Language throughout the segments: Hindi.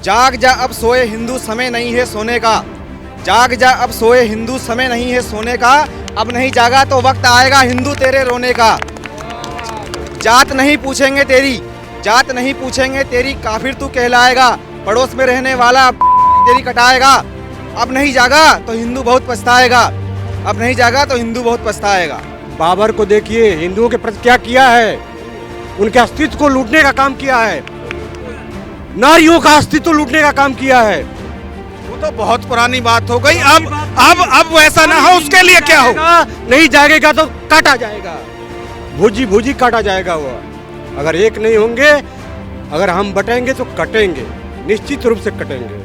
जाग जा अब सोए हिंदू, समय नहीं है सोने का। जाग जा अब सोए हिंदू, समय नहीं है सोने का। अब नहीं जागा तो वक्त आएगा हिंदू तेरे रोने का। जात नहीं पूछेंगे तेरी, जात नहीं पूछेंगे तेरी, काफिर तू कहलाएगा। पड़ोस में रहने वाला अब तेरी कटाएगा। अब नहीं जागा तो हिंदू बहुत पछताएगा। अब नहीं जागा तो हिंदू बहुत पछताएगा। बाबर को देखिए, हिंदुओं के प्रति क्या किया है। उनके अस्तित्व को लूटने का काम किया है, नारियों का अस्तित्व लूटने का काम किया है। वो तो बहुत पुरानी बात हो गई। अब वैसा ना हो, उसके लिए क्या हो? नहीं जागेगा तो काटा जाएगा, भूजी भूजी काटा जाएगा। वो अगर एक नहीं होंगे, अगर हम बटेंगे तो कटेंगे, निश्चित रूप से कटेंगे।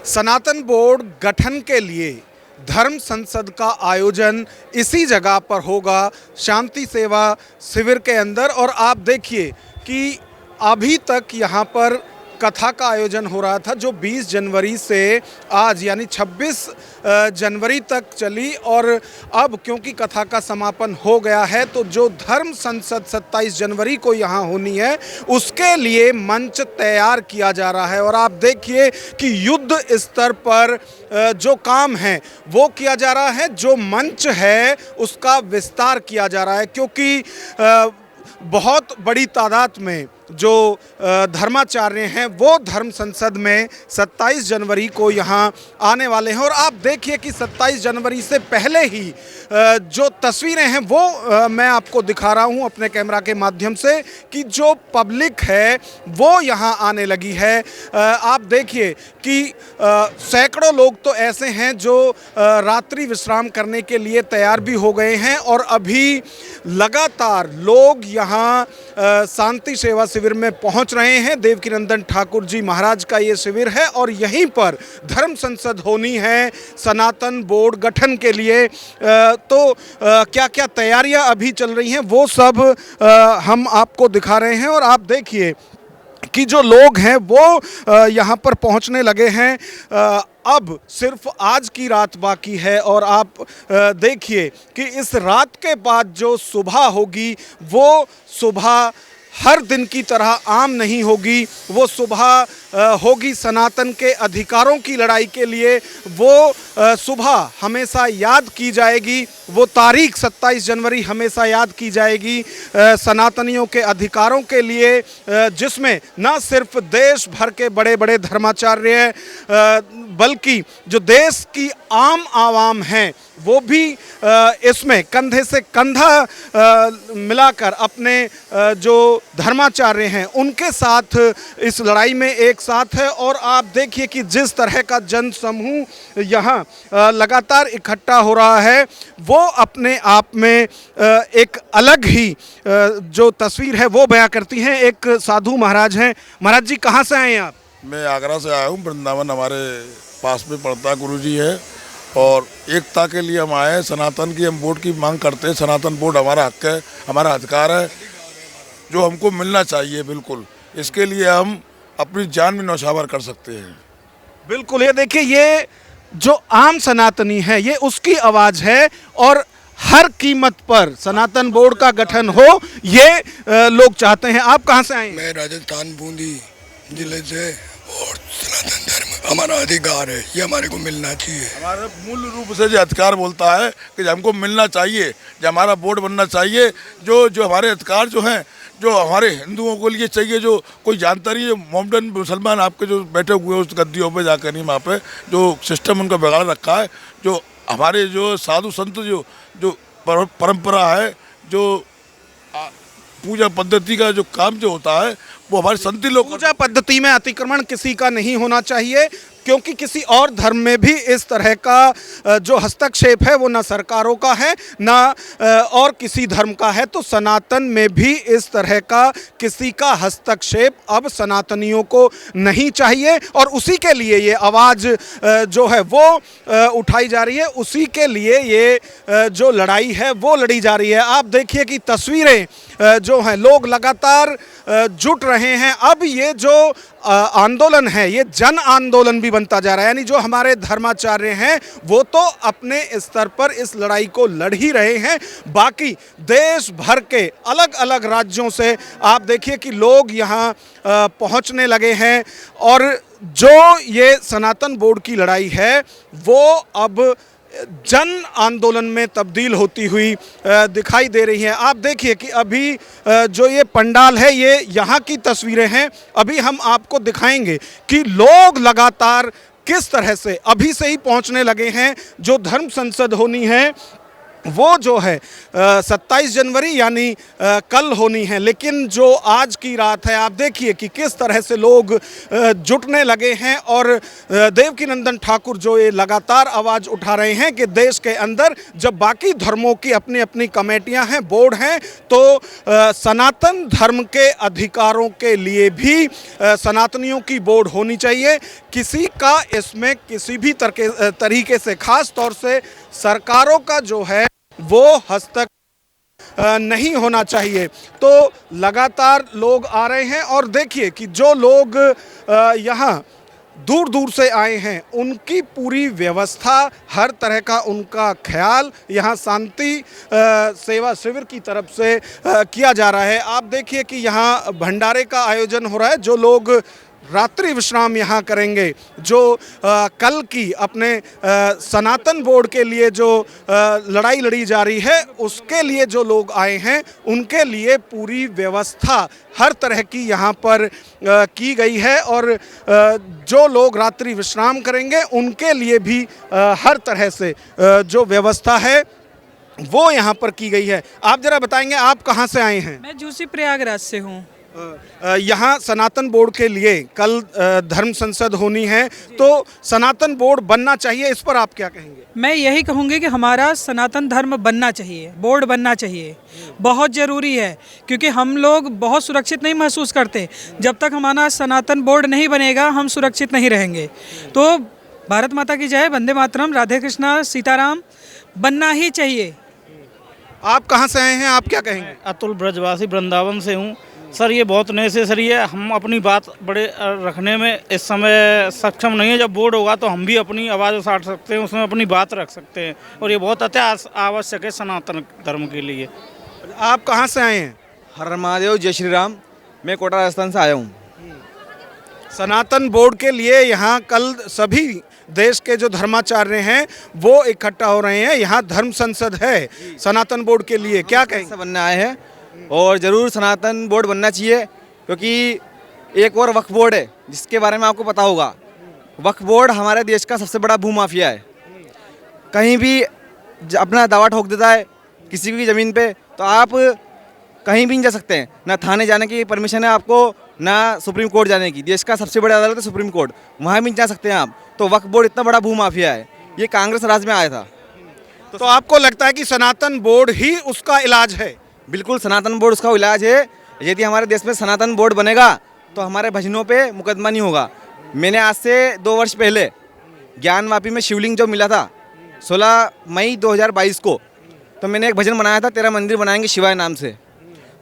सनातन बोर्ड गठन के लिए धर्म संसद का आयोजन इसी जगह पर होगा, शांति सेवा शिविर के अंदर। और आप देखिए कि अभी तक यहाँ पर कथा का आयोजन हो रहा था, जो 20 जनवरी से आज यानी 26 जनवरी तक चली। और अब क्योंकि कथा का समापन हो गया है, तो जो धर्म संसद 27 जनवरी को यहाँ होनी है, उसके लिए मंच तैयार किया जा रहा है। और आप देखिए कि युद्ध स्तर पर जो काम है वो किया जा रहा है, जो मंच है उसका विस्तार किया जा रहा है। क्योंकि बहुत बड़ी तादाद में जो धर्माचार्य हैं वो धर्म संसद में 27 जनवरी को यहाँ आने वाले हैं। और आप देखिए कि 27 जनवरी से पहले ही जो तस्वीरें हैं वो मैं आपको दिखा रहा हूँ अपने कैमरा के माध्यम से, कि जो पब्लिक है वो यहाँ आने लगी है। आप देखिए कि सैकड़ों लोग तो ऐसे हैं जो रात्रि विश्राम करने के लिए तैयार भी हो गए हैं। और अभी लगातार लोग यहाँ शांति सेवा शिविर में पहुंच रहे हैं। देवकीनंदन ठाकुर जी महाराज का ये शिविर है और यहीं पर धर्म संसद होनी है सनातन बोर्ड गठन के लिए। तो क्या क्या तैयारियां अभी चल रही हैं वो सब हम आपको दिखा रहे हैं। और आप देखिए कि जो लोग हैं वो यहाँ पर पहुँचने लगे हैं। अब सिर्फ आज की रात बाकी है। और आप देखिए कि इस रात के बाद जो सुबह होगी वो सुबह हर दिन की तरह आम नहीं होगी। वो सुबह होगी सनातन के अधिकारों की लड़ाई के लिए। वो सुबह हमेशा याद की जाएगी, वो तारीख 27 जनवरी हमेशा याद की जाएगी सनातनियों के अधिकारों के लिए, जिसमें न सिर्फ देश भर के बड़े बड़े धर्माचार्य बल्कि जो देश की आम आवाम हैं वो भी इसमें कंधे से कंधा मिलाकर अपने जो धर्माचार्य हैं उनके साथ इस लड़ाई में एक साथ है। और आप देखिए कि जिस तरह का जन समूह यहाँ लगातार इकट्ठा हो रहा है वो अपने आप में एक अलग ही जो तस्वीर है वो बयां करती हैं। एक साधु महाराज हैं। महाराज जी कहाँ से आए हैं आप? मैं आगरा से आया हूँ। वृंदावन हमारे पास में पड़ता गुरुजी है और एकता के लिए हम आए हैं। सनातन की हम वोट की मांग करते हैं। सनातन वोट हमारा हक है, हमारा अधिकार है जो हमको मिलना चाहिए। बिल्कुल इसके लिए हम अपनी जान में न्यौछावर कर सकते हैं। बिल्कुल, ये देखिए ये जो आम सनातनी है ये उसकी आवाज़ है और हर कीमत पर सनातन बोर्ड का गठन हो ये लोग चाहते हैं। आप कहाँ से आए? मैं राजस्थान बूंदी जिले से। और सनातन धर्म हमारा अधिकार है, ये हमारे को मिलना चाहिए। हमारा मूल रूप से जो अधिकार बोलता है कि हमको मिलना चाहिए, जो हमारा बोर्ड बनना चाहिए, जो हमारे अधिकार जो हैं जो हमारे हिंदुओं को लिए चाहिए। जो कोई जानता नहीं है, मोमडन मुसलमान आपके जो बैठे हुए हैं उस गद्दियों पे जाकर नहीं, वहाँ पे जो सिस्टम उनका बिगाड़ रखा है। जो हमारे जो साधु संत जो परंपरा है, जो पूजा पद्धति का जो काम जो होता है वो हमारे संती लोग। पूजा पद्धति में अतिक्रमण किसी का नहीं होना चाहिए, क्योंकि किसी और धर्म में भी इस तरह का जो हस्तक्षेप है वो ना सरकारों का है ना और किसी धर्म का है। तो सनातन में भी इस तरह का किसी का हस्तक्षेप अब सनातनियों को नहीं चाहिए। और उसी के लिए ये आवाज़ जो है वो उठाई जा रही है, उसी के लिए ये जो लड़ाई है वो लड़ी जा रही है। आप देखिए कि तस्वीरें जो हैं लोग लगातार जुट रहे हैं। अब ये जो आंदोलन है ये जन आंदोलन भी बनता जा रहा है। यानी जो हमारे धर्माचार्य हैं वो तो अपने स्तर पर इस लड़ाई को लड़ ही रहे हैं, बाकी देश भर के अलग अलग राज्यों से आप देखिए कि लोग यहाँ पहुँचने लगे हैं और जो ये सनातन बोर्ड की लड़ाई है वो अब जन आंदोलन में तब्दील होती हुई दिखाई दे रही है। आप देखिए कि अभी जो ये पंडाल है ये यहाँ की तस्वीरें हैं। अभी हम आपको दिखाएंगे कि लोग लगातार किस तरह से अभी से ही पहुँचने लगे हैं। जो धर्म संसद होनी है वो जो है 27 जनवरी यानी कल होनी है, लेकिन जो आज की रात है आप देखिए कि किस तरह से लोग जुटने लगे हैं और देवकीनंदन ठाकुर जो ये लगातार आवाज़ उठा रहे हैं कि देश के अंदर जब बाकी धर्मों की अपनी अपनी कमेटियां हैं, बोर्ड हैं, तो सनातन धर्म के अधिकारों के लिए भी सनातनियों की बोर्ड होनी चाहिए। किसी का इसमें किसी भी तरीके से, खास तौर से सरकारों का जो है वो हस्तक्षेप नहीं होना चाहिए। तो लगातार लोग आ रहे हैं और देखिए कि जो लोग यहाँ दूर दूर से आए हैं उनकी पूरी व्यवस्था, हर तरह का उनका ख्याल यहाँ शांति सेवा शिविर की तरफ से किया जा रहा है। आप देखिए कि यहाँ भंडारे का आयोजन हो रहा है। जो लोग रात्रि विश्राम यहाँ करेंगे, जो कल की अपने सनातन बोर्ड के लिए जो लड़ाई लड़ी जा रही है उसके लिए जो लोग आए हैं उनके लिए पूरी व्यवस्था हर तरह की यहाँ पर की गई है और जो लोग रात्रि विश्राम करेंगे उनके लिए भी हर तरह से जो व्यवस्था है वो यहाँ पर की गई है। आप जरा बताएंगे आप कहाँ से आए हैं? मैं जूसी प्रयागराज से हूँ। यहाँ सनातन बोर्ड के लिए कल धर्म संसद होनी है, तो सनातन बोर्ड बनना चाहिए, इस पर आप क्या कहेंगे? मैं यही कहूँगी कि हमारा सनातन धर्म बनना चाहिए, बोर्ड बनना चाहिए, बहुत ज़रूरी है, क्योंकि हम लोग बहुत सुरक्षित नहीं महसूस करते। जब तक हमारा सनातन बोर्ड नहीं बनेगा हम सुरक्षित नहीं रहेंगे। तो भारत माता की जय, वंदे मातरम, राधे कृष्णा, सीताराम, बनना ही चाहिए। आप कहाँ से आए हैं, आप क्या कहेंगे? अतुल ब्रजवासी वृंदावन से हूँ। सर ये बहुत नेसेसरी है, हम अपनी बात बड़े रखने में इस समय सक्षम नहीं है। जब बोर्ड होगा तो हम भी अपनी आवाज़ उठा सकते हैं, उसमें अपनी बात रख सकते हैं और ये बहुत अति आवश्यक है सनातन धर्म के लिए। आप कहाँ से आए हैं? हर महादेव, जय श्री राम। मैं कोटा राजस्थान से आया हूँ। सनातन बोर्ड के लिए यहाँ कल सभी देश के जो धर्माचार्य हैं वो इकट्ठा हो रहे हैं। यहाँ धर्म संसद है सनातन बोर्ड के लिए, क्या कहेंगे? बनने आए हैं और ज़रूर सनातन बोर्ड बनना चाहिए, क्योंकि एक और वक्फ बोर्ड है जिसके बारे में आपको पता होगा। वक्फ बोर्ड हमारे देश का सबसे बड़ा भूमाफिया है। कहीं भी अपना दावा ठोक देता है किसी की ज़मीन पे, तो आप कहीं भी नहीं जा सकते हैं। ना थाने जाने की परमिशन है आपको, ना सुप्रीम कोर्ट जाने की। देश का सबसे बड़ा अदालत है सुप्रीम कोर्ट, वहाँ भी नहीं जा सकते हैं आप। तो वक्फ बोर्ड इतना बड़ा भूमाफिया है, ये कांग्रेस राज में आया था। तो आपको लगता है कि सनातन बोर्ड ही उसका इलाज है? बिल्कुल, सनातन बोर्ड उसका इलाज है। यदि हमारे देश में सनातन बोर्ड बनेगा तो हमारे भजनों पे मुकदमा नहीं होगा। मैंने आज से 2 वर्ष पहले ज्ञानवापी में शिवलिंग जो मिला था 16 मई 2022 को, तो मैंने एक भजन बनाया था, तेरा मंदिर बनाएंगे शिवाय नाम से।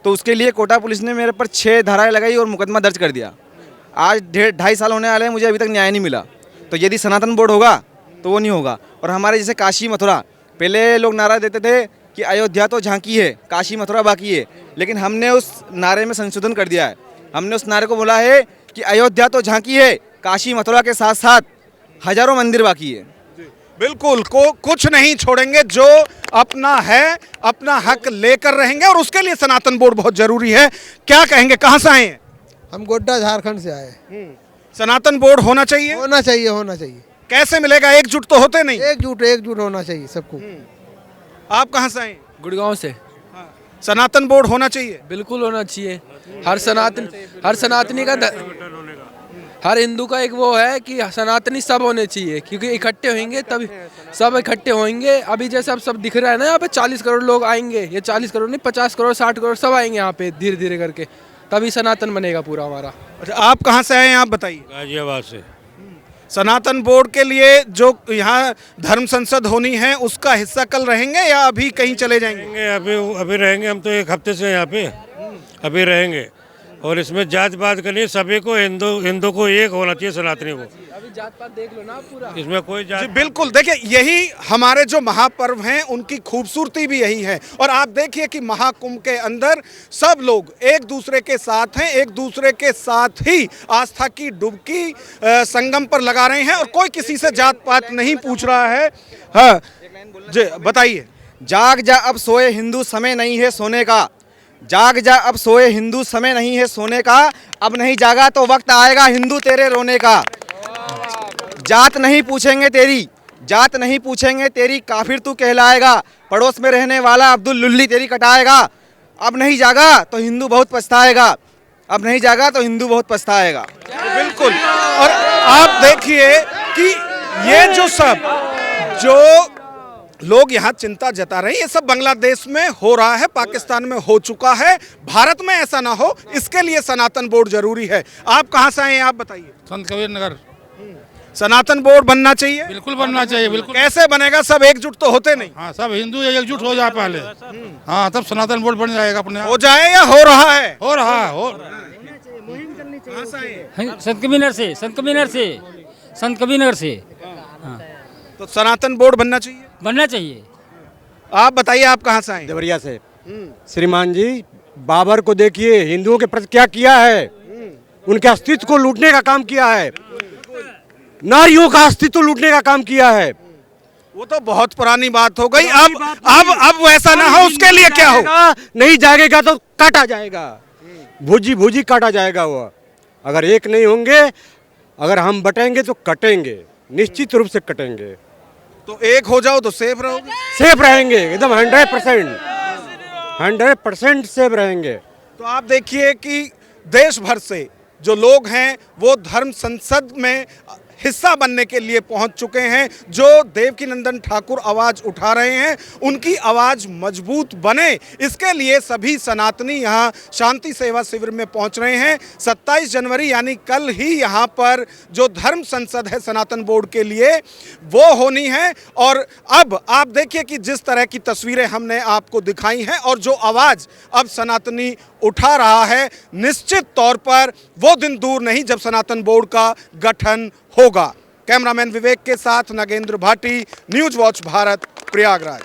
तो उसके लिए कोटा पुलिस ने मेरे पर 6 धाराएं लगाई और मुकदमा दर्ज कर दिया। आज 2.5 साल होने वाले हैं, मुझे अभी तक न्याय नहीं मिला। तो यदि सनातन बोर्ड होगा तो वो नहीं होगा। और हमारे जैसे काशी मथुरा, पहले लोग नारा देते थे कि अयोध्या तो झांकी है, काशी मथुरा बाकी है, लेकिन हमने उस नारे में संशोधन कर दिया है। हमने उस नारे को बोला है कि अयोध्या तो झांकी है, काशी मथुरा के साथ साथ हजारों मंदिर बाकी है। बिल्कुल, को कुछ नहीं छोड़ेंगे, जो अपना है अपना हक लेकर रहेंगे और उसके लिए सनातन बोर्ड बहुत जरूरी है। क्या कहेंगे, कहाँ से आए हैं? हम गोड्डा झारखंड से आए। सनातन बोर्ड होना चाहिए? होना चाहिए, होना चाहिए। कैसे मिलेगा? एकजुट तो होते नहीं। एकजुट होना चाहिए सबको। आप कहाँ से आए? गुड़गांव से। सनातन बोर्ड होना चाहिए? बिल्कुल होना चाहिए। हर सनातनी का हर हिंदू का एक वो है कि सनातनी सब होने चाहिए, क्योंकि इकट्ठे होंगे तभी सब इकट्ठे होंगे। अभी जैसे अब सब दिख रहा है ना, यहाँ पे 40 करोड़ लोग आएंगे, ये 40 करोड़ नहीं 50 करोड़ 60 करोड़ सब आएंगे यहाँ पे धीरे धीरे करके, तभी सनातन बनेगा पूरा हमारा। अच्छा, आप कहाँ से आए हैं, आप बताइए। गाजियाबाद से। सनातन बोर्ड के लिए जो यहाँ धर्म संसद होनी है उसका हिस्सा कल रहेंगे या अभी कहीं चले जाएंगे? अभी रहेंगे, हम तो 1 हफ्ते से यहाँ पे अभी रहेंगे। और इसमें जात पात का नहीं, सभी को हिंदू को एक होना चाहिए, सनातनी को। अभी जात पात देख लो ना पूरा। इसमें कोई जी जात बिल्कुल, देखिए यही हमारे जो महापर्व हैं उनकी खूबसूरती भी यही है। और आप देखिए कि महाकुंभ के अंदर सब लोग एक दूसरे के साथ हैं, एक दूसरे के साथ ही आस्था की डुबकी संगम पर लगा रहे हैं और कोई किसी से जात पात नहीं पूछ रहा है। हाँ जी बताइए। जाग जा अब सोए हिंदू, समय नहीं है सोने का। जाग जा अब सोए हिंदू, समय नहीं है सोने का। अब नहीं जागा तो वक्त आएगा हिंदू तेरे रोने का। जात नहीं पूछेंगे तेरी, जात नहीं पूछेंगे तेरी, काफिर तू कहलाएगा। पड़ोस में रहने वाला अब्दुल लुल्ली तेरी कटाएगा। अब नहीं जागा तो हिंदू बहुत पछताएगा। अब नहीं जागा तो हिंदू बहुत पछताएगा। बिल्कुल। और आप देखिए कि ये जो लोग यहाँ चिंता जता रहे हैं, ये सब बांग्लादेश में हो रहा है, पाकिस्तान में हो चुका है। भारत में ऐसा ना हो, इसके लिए सनातन बोर्ड जरूरी है। आप कहाँ से आए हैं, आप बताइए। संत कबीर नगर। सनातन बोर्ड बनना चाहिए। बिल्कुल बनना चाहिए, बिल्कुल। कैसे बनेगा? सब एकजुट तो होते नहीं। हाँ, सब हिंदू एकजुट हो जाए पहले, हाँ तब सनातन बोर्ड बन जाएगा अपने आप। हो जाए या हो रहा है? हो रहा है, हो संत कबीर नगर से, संत कबीर नगर से, संत कबीर नगर से। हाँ, तो सनातन बोर्ड बनना चाहिए। बनना चाहिए। आप बताइए, आप कहाँ से आए? देवरिया से। श्रीमान जी, बाबर को देखिए, हिंदुओं के प्रति क्या किया है। उनके अस्तित्व को लूटने का काम किया है, नारियों का अस्तित्व लूटने का काम किया है। वो तो बहुत पुरानी बात हो गई। अब वैसा ना हो, उसके लिए क्या हो? नहीं जागेगा तो काटा जाएगा, भूजी भूजी काटा जाएगा। वो अगर एक नहीं होंगे, अगर हम बटेंगे तो कटेंगे, निश्चित रूप से कटेंगे। तो एक हो जाओ तो सेफ रहोगे। सेफ रहेंगे एकदम 100% सेफ रहेंगे। तो आप देखिए कि देश भर से जो लोग हैं वो धर्म संसद में हिस्सा बनने के लिए पहुंच चुके हैं। जो देवकीनंदन ठाकुर आवाज़ उठा रहे हैं, उनकी आवाज़ मजबूत बने, इसके लिए सभी सनातनी यहां शांति सेवा शिविर में पहुंच रहे हैं। 27 जनवरी यानी कल ही यहां पर जो धर्म संसद है सनातन बोर्ड के लिए, वो होनी है। और अब आप देखिए कि जिस तरह की तस्वीरें हमने आपको दिखाई हैं और जो आवाज़ अब सनातनी उठा रहा है, निश्चित तौर पर वो दिन दूर नहीं जब सनातन बोर्ड का गठन होगा। कैमरामैन विवेक के साथ नागेंद्र भाटी, न्यूज़ वॉच भारत, प्रयागराज।